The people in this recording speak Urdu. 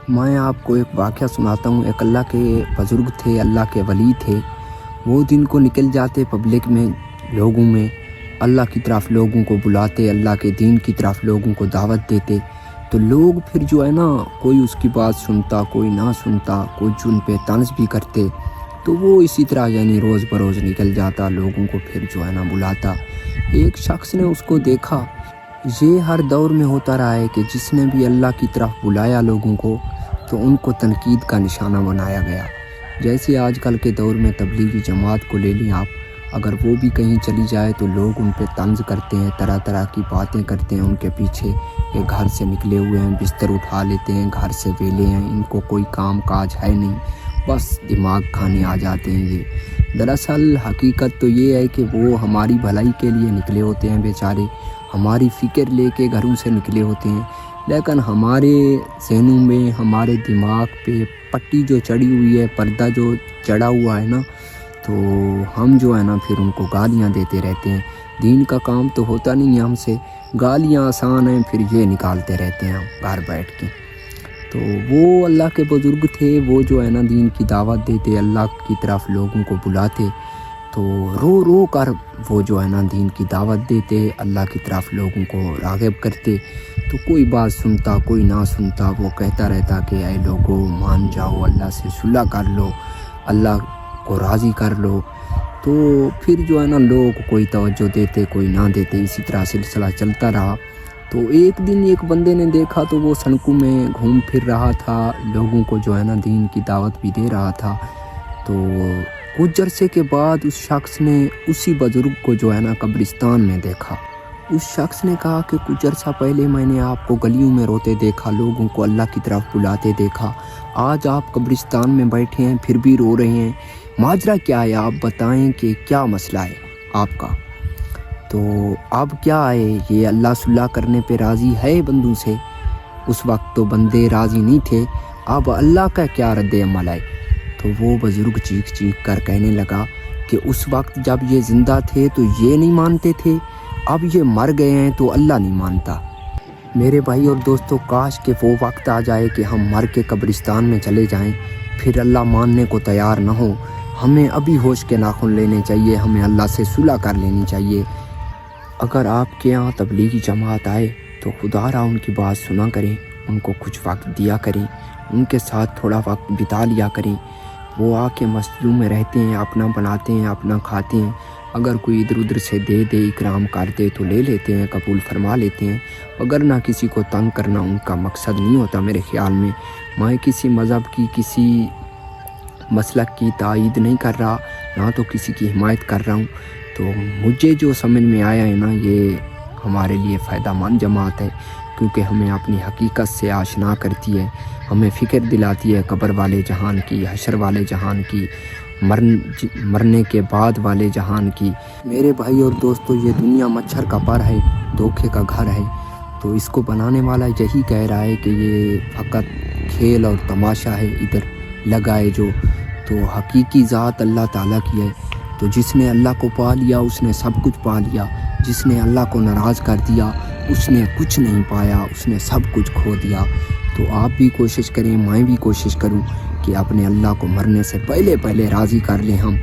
میں آپ کو ایک واقعہ سناتا ہوں۔ ایک اللہ کے بزرگ تھے، اللہ کے ولی تھے۔ وہ دن کو نکل جاتے پبلک میں، لوگوں میں، اللہ کی طرف لوگوں کو بلاتے، اللہ کے دین کی طرف لوگوں کو دعوت دیتے۔ تو لوگ پھر جو ہے نا، کوئی اس کی بات سنتا، کوئی نہ سنتا، کچھ ان پہ طنز بھی کرتے۔ تو وہ اسی طرح یعنی روز بروز نکل جاتا، لوگوں کو پھر جو ہے نا بلاتا۔ ایک شخص نے اس کو دیکھا۔ یہ ہر دور میں ہوتا رہا ہے کہ جس نے بھی اللہ کی طرف بلایا لوگوں کو، تو ان کو تنقید کا نشانہ بنایا گیا۔ جیسے آج کل کے دور میں تبلیغی جماعت کو لے لیں آپ، اگر وہ بھی کہیں چلی جائے تو لوگ ان پہ طنز کرتے ہیں، طرح طرح کی باتیں کرتے ہیں ان کے پیچھے۔ یہ گھر سے نکلے ہوئے ہیں، بستر اٹھا لیتے ہیں، گھر سے ویلے ہیں، ان کو کوئی کام کاج ہے نہیں، بس دماغ کھانے آ جاتے ہیں یہ۔ دراصل حقیقت تو یہ ہے کہ وہ ہماری بھلائی کے لیے نکلے ہوتے ہیں بیچارے، ہماری فکر لے کے گھروں سے نکلے ہوتے ہیں، لیکن ہمارے ذہنوں میں، ہمارے دماغ پہ پٹی جو چڑھی ہوئی ہے، پردہ جو چڑھا ہوا ہے نا، تو ہم جو ہے نا پھر ان کو گالیاں دیتے رہتے ہیں۔ دین کا کام تو ہوتا نہیں ہے ہم سے، گالیاں آسان ہیں، پھر یہ نکالتے رہتے ہیں ہم گھر بیٹھ کے۔ تو وہ اللہ کے بزرگ تھے، وہ جو ہے نا دین کی دعوت دیتے، اللہ کی طرف لوگوں کو بلاتے، تو رو رو کر وہ جو ہے نا دین کی دعوت دیتے، اللہ کی طرف لوگوں کو راغب کرتے۔ تو کوئی بات سنتا، کوئی نہ سنتا، وہ کہتا رہتا کہ اے لوگو مان جاؤ، اللہ سے صلح کر لو، اللہ کو راضی کر لو۔ تو پھر جو ہے نا لوگ کوئی توجہ دیتے، کوئی نہ دیتے، اسی طرح سلسلہ چلتا رہا۔ تو ایک دن ایک بندے نے دیکھا تو وہ سڑکوں میں گھوم پھر رہا تھا، لوگوں کو جو ہے نا دین کی دعوت بھی دے رہا تھا۔ تو کچھ عرصے کے بعد اس شخص نے اسی بزرگ کو جو ہے نا قبرستان میں دیکھا۔ اس شخص نے کہا کہ کچھ عرصہ پہلے میں نے آپ کو گلیوں میں روتے دیکھا، لوگوں کو اللہ کی طرف بلاتے دیکھا، آج آپ قبرستان میں بیٹھے ہیں پھر بھی رو رہے ہیں، ماجرا کیا ہے؟ آپ بتائیں کہ کیا مسئلہ ہے آپ کا؟ تو اب کیا ہے، یہ اللہ صلح کرنے پہ راضی ہے بندوں سے؟ اس وقت تو بندے راضی نہیں تھے، اب اللہ کا کیا رد عمل ہے؟ تو وہ بزرگ چیخ چیخ کر کہنے لگا کہ اس وقت جب یہ زندہ تھے تو یہ نہیں مانتے تھے، اب یہ مر گئے ہیں تو اللہ نہیں مانتا۔ میرے بھائی اور دوستو، کاش کہ وہ وقت آ جائے کہ ہم مر کے قبرستان میں چلے جائیں، پھر اللہ ماننے کو تیار نہ ہو۔ ہمیں ابھی ہوش کے ناخن لینے چاہیے، ہمیں اللہ سے صلح کر لینی چاہیے۔ اگر آپ کے یہاں تبلیغی جماعت آئے تو خدا را ان کی بات سنا کریں، ان کو کچھ وقت دیا کریں، ان کے ساتھ تھوڑا وقت بتا لیا کریں۔ وہ آ کے مسجدوں میں رہتے ہیں، اپنا بناتے ہیں، اپنا کھاتے ہیں، اگر کوئی ادھر ادھر سے دے دے، اکرام کر دے تو لے لیتے ہیں، قبول فرما لیتے ہیں، اگر نہ کسی کو تنگ کرنا ان کا مقصد نہیں ہوتا میرے خیال میں۔ میں کسی مذہب کی، کسی مسلک کی تائید نہیں کر رہا، نہ تو کسی کی حمایت کر رہا ہوں۔ تو مجھے جو سمجھ میں آیا ہے نا، یہ ہمارے لیے فائدہ مند جماعت ہے، کیونکہ ہمیں اپنی حقیقت سے آشنا کرتی ہے، ہمیں فکر دلاتی ہے قبر والے جہان کی، حشر والے جہان کی، مرنے کے بعد والے جہان کی۔ میرے بھائی اور دوستو، یہ دنیا مچھر کا پر ہے، دھوکے کا گھر ہے۔ تو اس کو بنانے والا یہی کہہ رہا ہے کہ یہ فقط کھیل اور تماشا ہے، ادھر لگا ہے جو، تو حقیقی ذات اللہ تعالیٰ کی ہے۔ تو جس نے اللہ کو پا لیا اس نے سب کچھ پا لیا، جس نے اللہ کو ناراض کر دیا اس نے کچھ نہیں پایا، اس نے سب کچھ کھو دیا۔ تو آپ بھی کوشش کریں، میں بھی کوشش کروں کہ اپنے اللہ کو مرنے سے پہلے راضی کر لیں ہم۔